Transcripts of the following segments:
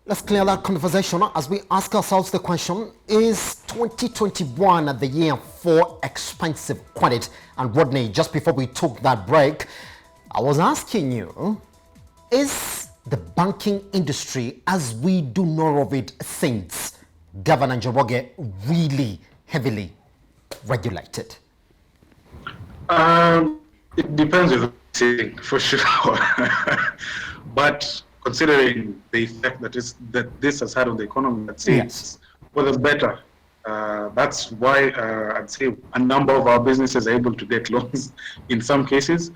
Let's clear that conversation as we ask ourselves the question, is 2021 the year for expensive credit? And Rodney, just before we took that break, I was asking you, is the banking industry, as we do know of it since Governor Njoroge, really heavily regulated? It depends on the thing, for sure. But considering the effect that this has had on the economy, I'd say it's for the better. That's why I'd say a number of our businesses are able to get loans in some cases.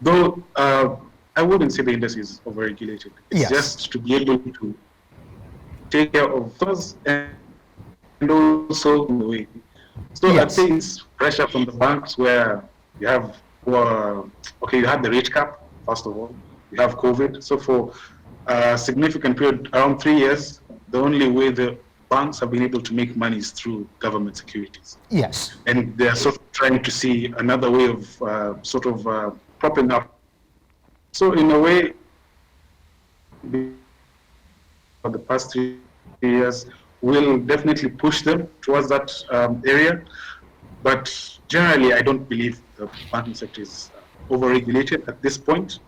Though I wouldn't say the industry is overregulated. It's just to be able to take care of those and also in the way. So I'd say it's pressure from the banks where you have, you had the rate cap, first of all. You have COVID. So for a significant period, around 3 years, the only way the banks have been able to make money is through government securities. Yes. And they're sort of trying to see another way of propping up. So in a way, for the past 3 years, will definitely push them towards that area. But generally, I don't believe the banking sector is overregulated at this point.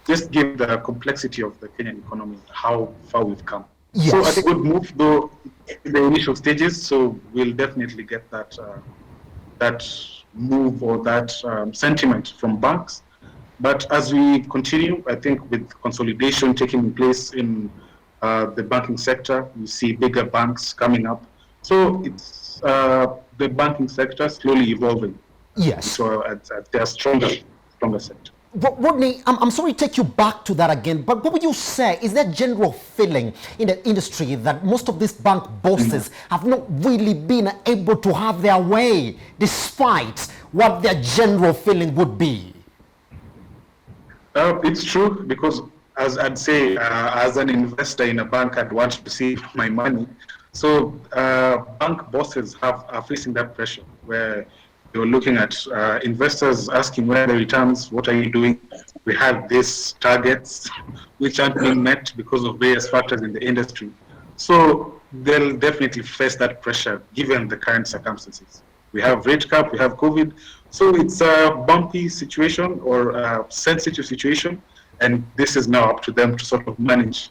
Just given the complexity of the Kenyan economy, how far we've come. Yes. So I think we'll move though in the initial stages. So we'll definitely get that that move or that sentiment from banks. But as we continue, I think with consolidation taking place in the banking sector, we see bigger banks coming up. So it's the banking sector slowly evolving. Yes. So they're stronger sector. Rodney, I'm sorry to take you back to that again, but what would you say is that general feeling in the industry that most of these bank bosses have not really been able to have their way despite what their general feeling would be? It's true, because as I'd say, as an investor in a bank, I'd want to see my money. So bank bosses are facing that pressure where you're looking at investors asking where are the returns, what are you doing? We have these targets which aren't being met because of various factors in the industry. So they'll definitely face that pressure given the current circumstances. We have rate cap, we have COVID. So it's a bumpy situation or a sensitive situation, and this is now up to them to sort of manage.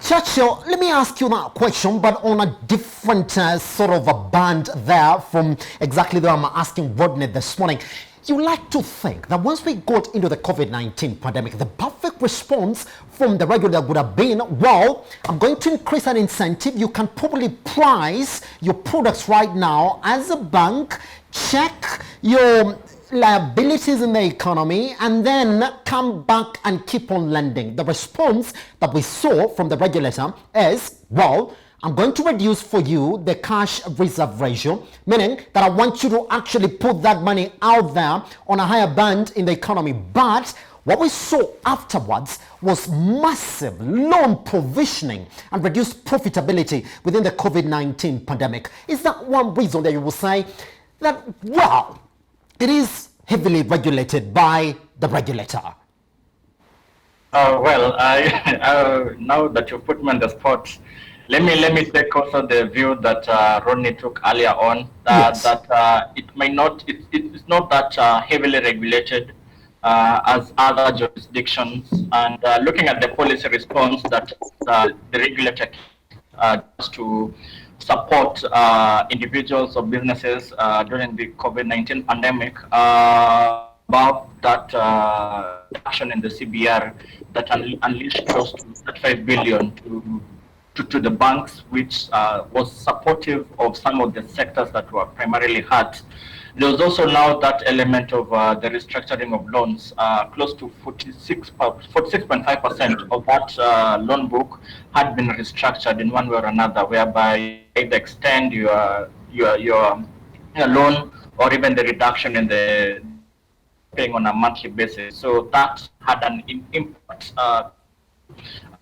Churchill, let me ask you that question, but on a different sort of a band there from exactly the way I'm asking Rodney this morning. You like to think that once we got into the COVID-19 pandemic, the perfect response from the regulator would have been, well, I'm going to increase an incentive. You can probably price your products right now as a bank, check your liabilities in the economy, and then come back and keep on lending. The response that we saw from the regulator is, well, I'm going to reduce for you the cash reserve ratio, meaning that I want you to actually put that money out there on a higher band in the economy. But what we saw afterwards was massive loan provisioning and reduced profitability within the COVID-19 pandemic. Is that one reason that you will say that, well, it is heavily regulated by the regulator? Now that you've put me on the spot, let me take also the view that Rodney took earlier on, that it may not, it's not that heavily regulated as other jurisdictions. And looking at the policy response that the regulator does to support individuals or businesses during the COVID-19 pandemic, about that action in the CBR that unleashed close to 35 billion to the banks, which was supportive of some of the sectors that were primarily hurt. There was also now that element of the restructuring of loans. Close to 46.5% of that loan book had been restructured in one way or another, whereby either extend your loan or even the reduction in the paying on a monthly basis. So that had an impact.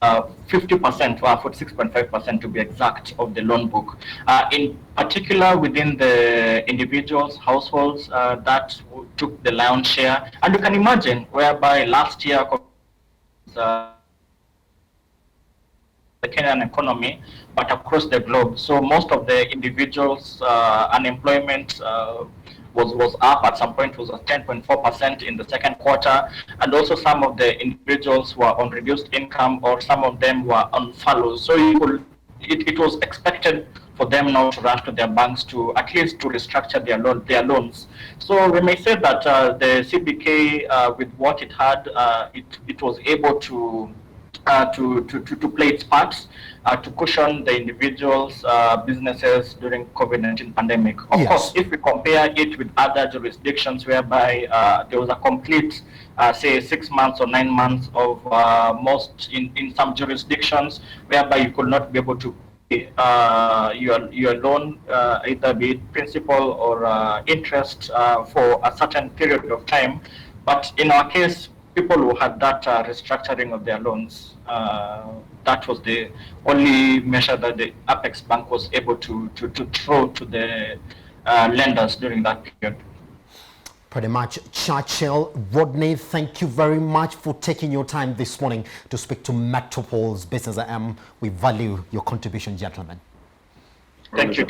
50% or 46.5% to be exact of the loan book. In particular, within the individuals, households, that took the lion's share. And you can imagine whereby last year the Kenyan economy, but across the globe. So most of the individuals' unemployment was up at some point, was at 10.4% in the second quarter, and also some of the individuals were on reduced income, or some of them were on furloughs. So it was expected for them now to rush to their banks to at least to restructure their loans. So we may say that the CBK, with what it had, it was able to play its part to cushion the individuals' businesses during COVID-19 pandemic. Of course, if we compare it with other jurisdictions whereby there was a complete, say, 6 months or 9 months of in some jurisdictions whereby you could not be able to pay your loan, either be it principal or interest for a certain period of time. But in our case, people who had that restructuring of their loans, that was the only measure that the Apex Bank was able to throw to the lenders during that period. Pretty much. Churchill, Rodney, thank you very much for taking your time this morning to speak to Metropol's Business AM. We value your contribution, gentlemen. Thank you.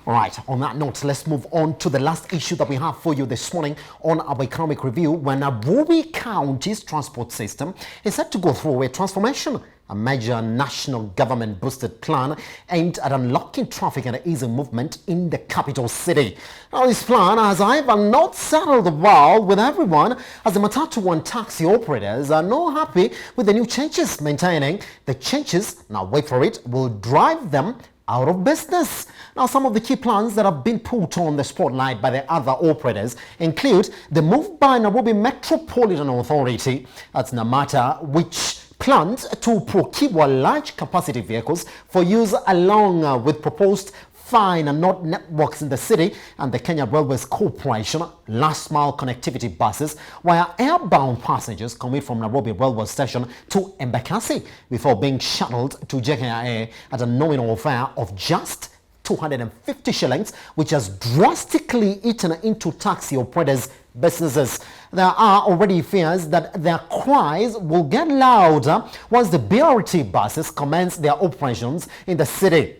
All right, on that note, let's move on to the last issue that we have for you this morning on our economic review. When Nairobi County's transport system is set to go through a transformation, a major national government boosted plan aimed at unlocking traffic and easing movement in the capital city. Now, this plan has either not settled well with everyone, as the Matatu and taxi operators are not happy with the new changes, maintaining the changes, now wait for it, will drive them out of business. Now, some of the key plans that have been put on the spotlight by the other operators include the move by Nairobi Metropolitan Authority, that's Namata, which plans to procure large capacity vehicles for use along with proposed fine and not networks in the city, and the Kenya Railways Corporation last mile connectivity buses, while airbound passengers commute from Nairobi railway station to Embakasi before being shuttled to JKIA at a nominal fare of just 250 shillings, which has drastically eaten into taxi operators' businesses. There are already fears that their cries will get louder once the BRT buses commence their operations in the city.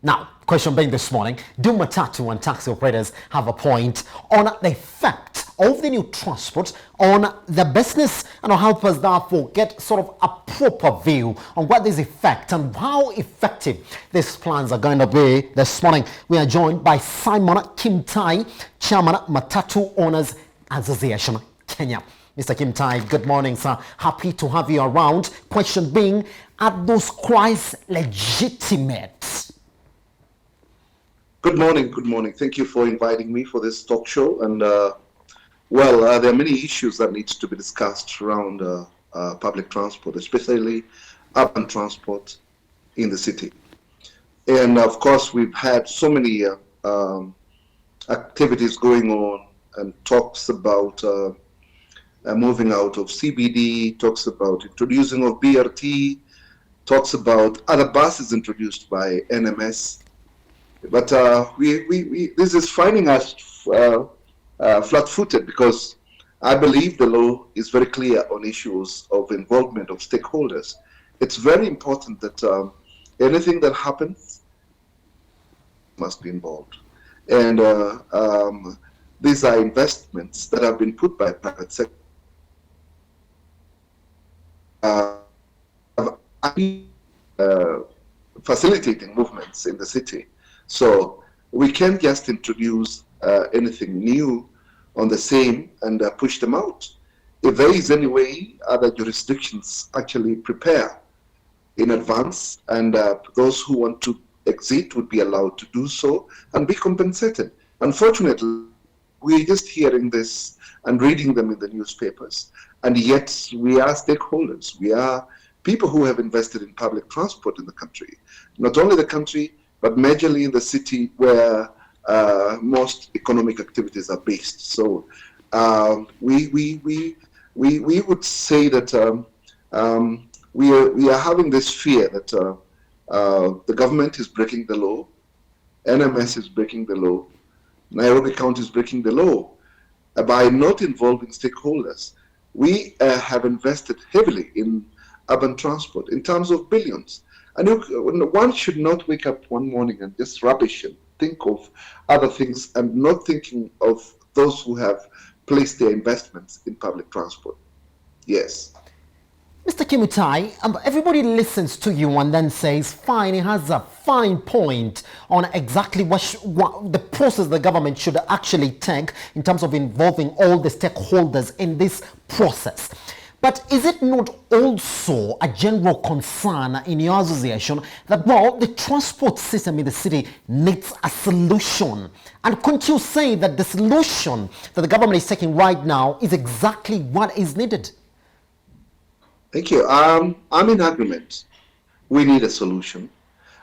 Now, question being this morning, do Matatu and taxi operators have a point on the effect of the new transport on the business? And will help us therefore get sort of a proper view on what this effect and how effective these plans are going to be this morning. We are joined by Simon Kimutai, Chairman Matatu Owners Association, Kenya. Mr. Kimutai, good morning, sir. Happy to have you around. Question being, are those cries legitimate? Good morning. Good morning. Thank you for inviting me for this talk show. And there are many issues that needs to be discussed around public transport, especially urban transport in the city. And of course, we've had so many activities going on, and talks about moving out of CBD, talks about introducing of BRT, talks about other buses introduced by NMS. But this is finding us flat-footed, because I believe the law is very clear on issues of involvement of stakeholders. It's very important that anything that happens must be involved. And these are investments that have been put by private sector. Facilitating movements in the city. So we can't just introduce anything new on the same and push them out. If there is any way, other jurisdictions actually prepare in advance, and those who want to exit would be allowed to do so and be compensated. Unfortunately, we're just hearing this and reading them in the newspapers, and yet we are stakeholders. We are people who have invested in public transport in the country. Not only the country, but majorly in the city where most economic activities are based. So we would say that we are having this fear that the government is breaking the law, NMS is breaking the law, Nairobi County is breaking the law by not involving stakeholders. We have invested heavily in urban transport in terms of billions. And one should not wake up one morning and just rubbish and think of other things and not thinking of those who have placed their investments in public transport. Yes. Mr. Kimutai, everybody listens to you and then says, fine, he has a fine point on exactly what the process the government should actually take in terms of involving all the stakeholders in this process. But is it not also a general concern in your association that, well, the transport system in the city needs a solution? And couldn't you say that the solution that the government is taking right now is exactly what is needed? Thank you. I'm in agreement. We need a solution.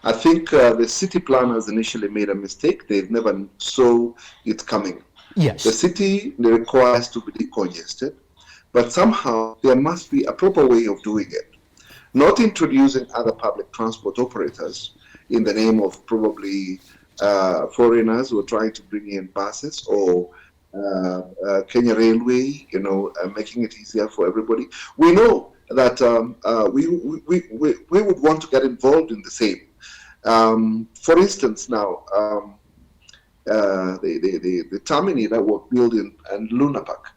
I think the city planners initially made a mistake. They never saw it coming. Yes. The city requires to be decongested, but somehow there must be a proper way of doing it. Not introducing other public transport operators in the name of probably foreigners who are trying to bring in buses, or Kenya Railway, making it easier for everybody. We know that we would want to get involved in the same. For instance, now the terminal that we're building and Luna Park,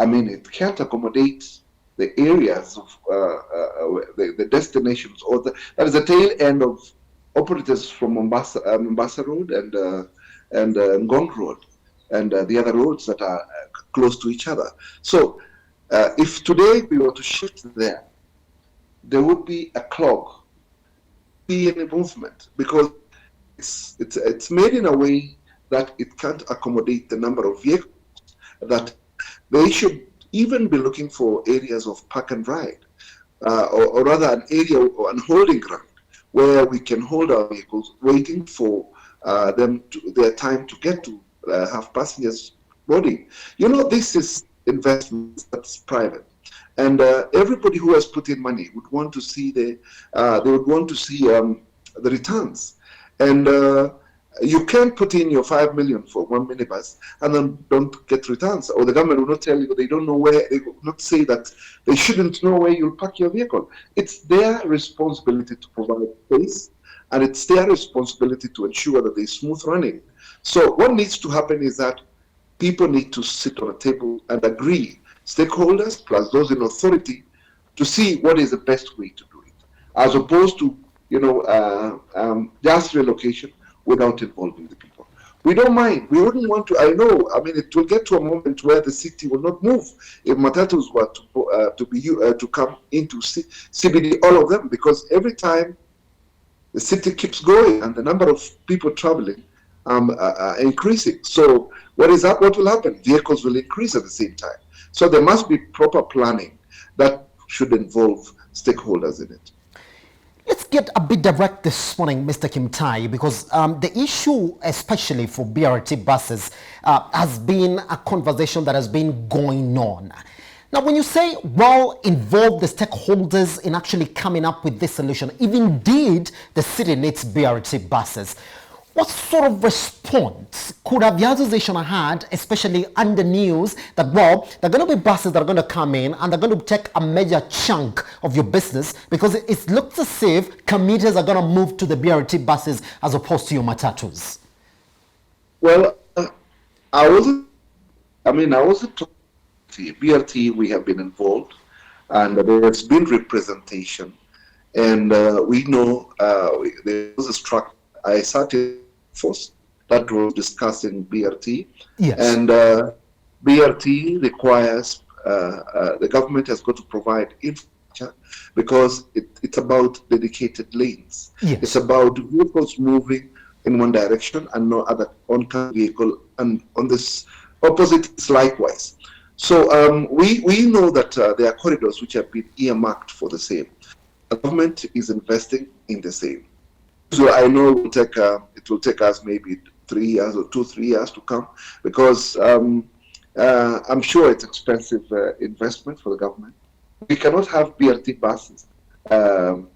I mean, it can't accommodate the areas of the destinations, or that is the tail end of operators from Mombasa Road and Ngong Road, and the other roads that are close to each other. So if today we were to shift there would be a clog, be any movement, because it's made in a way that it can't accommodate the number of vehicles. That they should even be looking for areas of park and ride, or rather an area or an holding ground where we can hold our vehicles, waiting for their time to get to have passengers boarding. This is investment that's private, and everybody who has put in money would want to see the returns. And you can't put in your 5 million for one minibus and then don't get returns, or the government will not tell you. They don't know where. They will not say that they shouldn't know where you'll park your vehicle. It's their responsibility to provide space, and it's their responsibility to ensure that there's smooth running. So what needs to happen is that people need to sit on a table and agree, stakeholders plus those in authority, to see what is the best way to do it, as opposed to just relocation without involving the people. We don't mind. We wouldn't want to. I mean, it will get to a moment where the city will not move if Matatus were to come into CBD, all of them, because every time the city keeps growing and the number of people traveling increasing. So what will happen? Vehicles will increase at the same time. So there must be proper planning that should involve stakeholders in it. Let's get a bit direct this morning, Mr. Kimutai, because the issue, especially for BRT buses, has been a conversation that has been going on. Now, when you say, well, involve the stakeholders in actually coming up with this solution, if indeed the city needs BRT buses, what sort of response could have the association had, especially under news that, well, there are going to be buses that are going to come in and they're going to take a major chunk of your business, because it looks as if commuters are going to move to the BRT buses as opposed to your Matatus? Well, I wasn't talking BRT. We have been involved, and there's been representation, and we know there was a structure. I sat in force that was discussing BRT. Yes. And BRT requires the government has got to provide infrastructure, because it's about dedicated lanes. Yes. It's about vehicles moving in one direction and no other oncoming vehicle, and on this opposite it's likewise. So we know that there are corridors which have been earmarked for the same. The government is investing in the same. So I know it will take us maybe 3 years or 2-3 years to come, because I'm sure it's expensive investment for the government. We cannot have BRT buses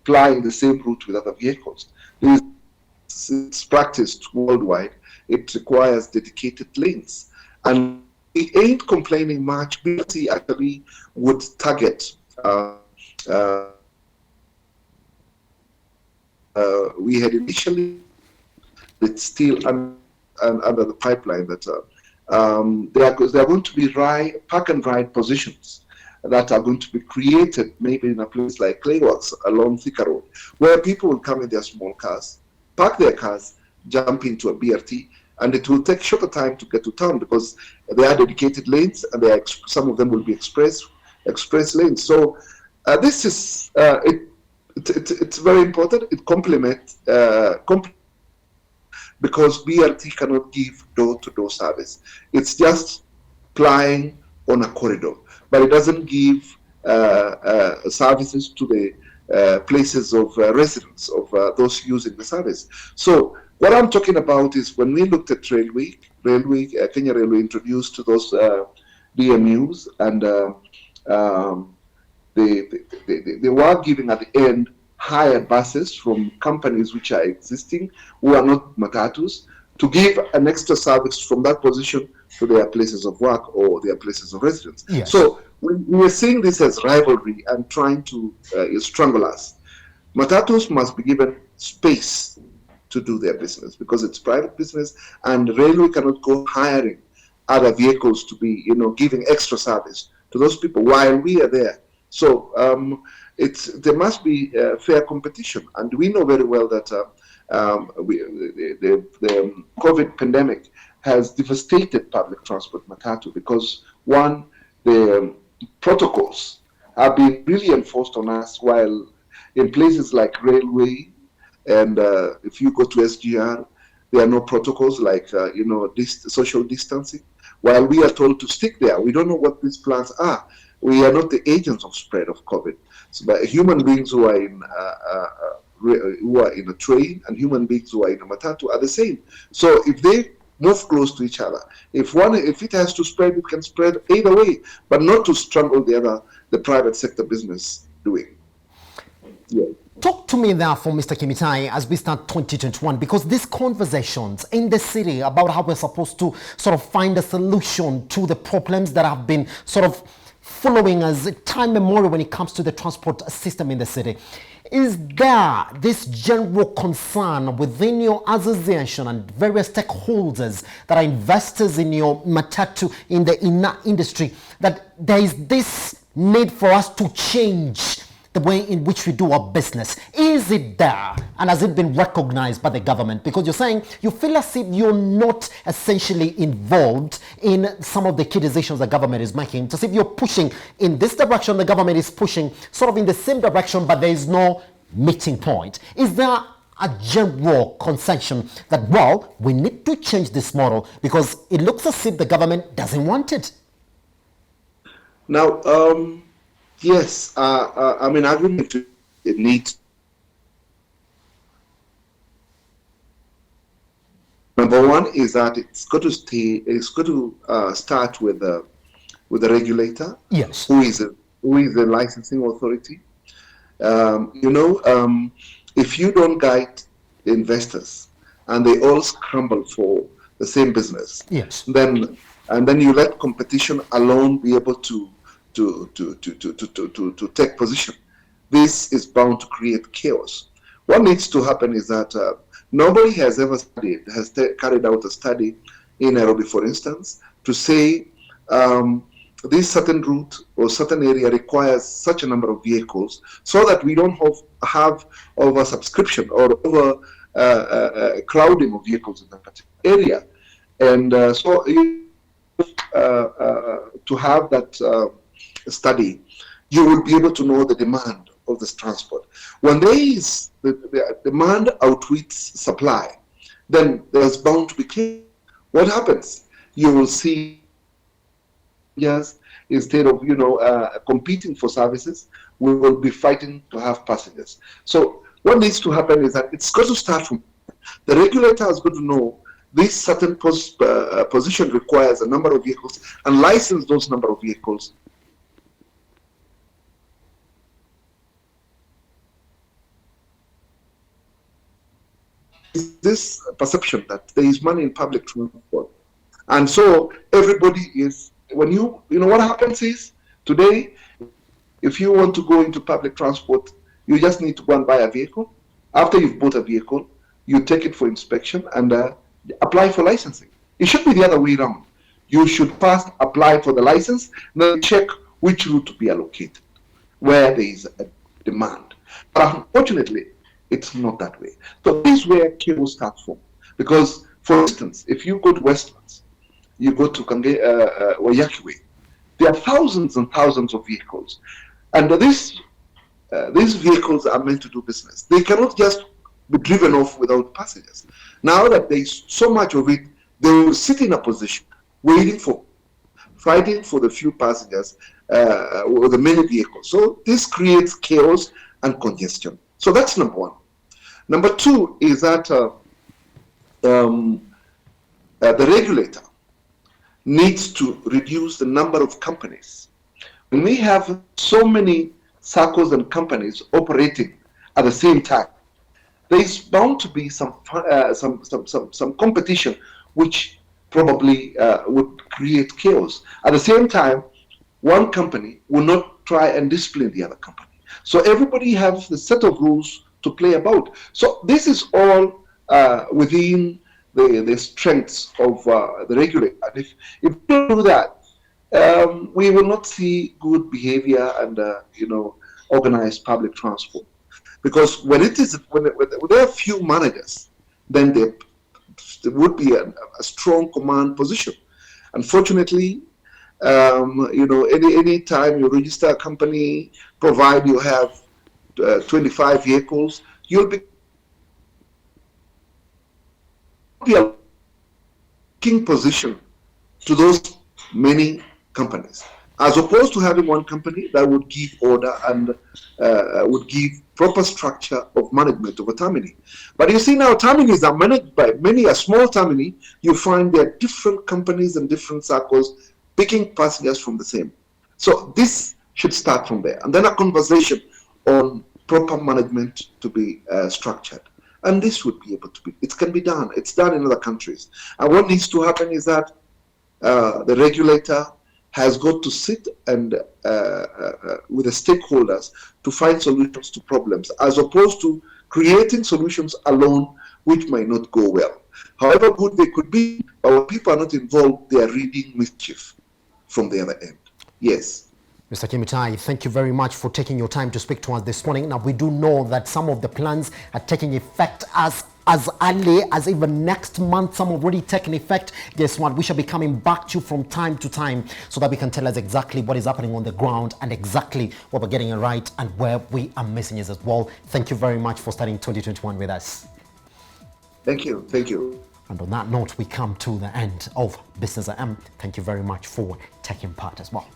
plying the same route with other vehicles. It's practiced worldwide. It requires dedicated lanes, and we ain't complaining much. BRT actually would target we had initially, it's still under the pipeline that there are going to be park and ride positions that are going to be created maybe in a place like Clayworks along Thika Road, where people will come in their small cars, park their cars, jump into a BRT, and it will take shorter time to get to town because there are dedicated lanes, and some of them will be express lanes. So this is it's very important. It complements because BRT cannot give door-to-door service. It's just plying on a corridor, but it doesn't give services to the places of residence of those using the service. So what I'm talking about is when we looked at Kenya Railway introduced those DMUs, and they were giving at the end hire buses from companies which are existing, who are not Matatus, to give an extra service from that position to their places of work or their places of residence. Yes. So we are seeing this as rivalry and trying to strangle us. Matatus must be given space to do their business because it's private business, and railway cannot go hiring other vehicles to be, giving extra service to those people while we are there. So there must be fair competition, and we know very well that the COVID pandemic has devastated public transport Matatu because, one, the protocols have been really enforced on us, while in places like railway and if you go to SGR, there are no protocols like social distancing, while we are told to stick there. We don't know what these plans are. We are not the agents of spread of COVID. So, but human beings who are in a train and human beings who are in a Matatu are the same. So if they move close to each other, if it has to spread, it can spread either way, but not to strangle the private sector business doing. Yeah. Talk to me therefore, Mr. Kimutai, as we start 2021, because these conversations in the city about how we're supposed to sort of find a solution to the problems that have been sort of following us time immemorial when it comes to the transport system in the city. Is there this general concern within your association and various stakeholders that are investors in your Matatu, in the industry, that there is this need for us to change the way in which we do our business? Is it there, and has it been recognized by the government? Because you're saying you feel as if you're not essentially involved in some of the key decisions the government is making. It's as if you're pushing in this direction, the government is pushing sort of in the same direction, but there is no meeting point. Is there a general consensus that, well, we need to change this model because it looks as if the government doesn't want it? Now, yes, I mean, I agree to it needs. Number one is that it's got to start with the regulator. Yes. Who is the licensing authority? If you don't guide investors and they all scramble for the same business, yes, then you let competition alone be able to take position, this is bound to create chaos. What needs to happen is that nobody has ever carried out a study in Nairobi, for instance, to say this certain route or certain area requires such a number of vehicles so that we don't have over subscription or over crowding of vehicles in that particular area. And so to have that study, you will be able to know the demand of this transport. When there is the demand outweighs supply, then there's bound to be chaos. What happens? You will see, yes, instead of competing for services, we will be fighting to have passengers. So what needs to happen is that it's got to start from the regulator has got to know this certain position requires a number of vehicles and license those number of vehicles. This perception that there is money in public transport, and so everybody is, when what happens is today, if you want to go into public transport, you just need to go and buy a vehicle, After you've bought a vehicle, you take it for inspection and apply for licensing. It should be the other way around. You should first apply for the license, then check which route to be allocated, where there is a demand. But unfortunately, it's not that way. So this is where chaos starts from. Because, for instance, if you go to Westlands, you go to Wayakiwe, there are thousands and thousands of vehicles. And these vehicles are meant to do business. They cannot just be driven off without passengers. Now that there is so much of it, they will sit in a position, fighting for the few passengers or the many vehicles. So this creates chaos and congestion. So that's number one. Number two is that the regulator needs to reduce the number of companies. When we have so many circles and companies operating at the same time, there is bound to be some competition which probably would create chaos. At the same time, one company will not try and discipline the other company. So everybody has the set of rules to play about. So this is all within the strengths of the regulator. And if we don't do that, we will not see good behavior and organized public transport. Because when there are few managers, then there would be a strong command position. Unfortunately, any time you register a company, provide you have 25 vehicles, you'll be a king position to those many companies, as opposed to having one company that would give order and would give proper structure of management of a terminal. But you see now, terminals are managed by many a small terminal. You find there are different companies and different circles picking passengers from the same. So this should start from there, and then a conversation on proper management to be structured. And this would be able to be, it can be done. It's done in other countries. And what needs to happen is that the regulator has got to sit and with the stakeholders to find solutions to problems, as opposed to creating solutions alone, which might not go well. However good they could be, but when people are not involved, they are reading mischief from the other end. Yes. Mr. Kimutai, thank you very much for taking your time to speak to us this morning. Now, we do know that some of the plans are taking effect as early as even next month. Some have already taken effect. Guess what? We shall be coming back to you from time to time so that we can tell us exactly what is happening on the ground and exactly what we're getting right and where we are missing it as well. Thank you very much for starting 2021 with us. Thank you. Thank you. And on that note, we come to the end of Business AM. Thank you very much for taking part as well.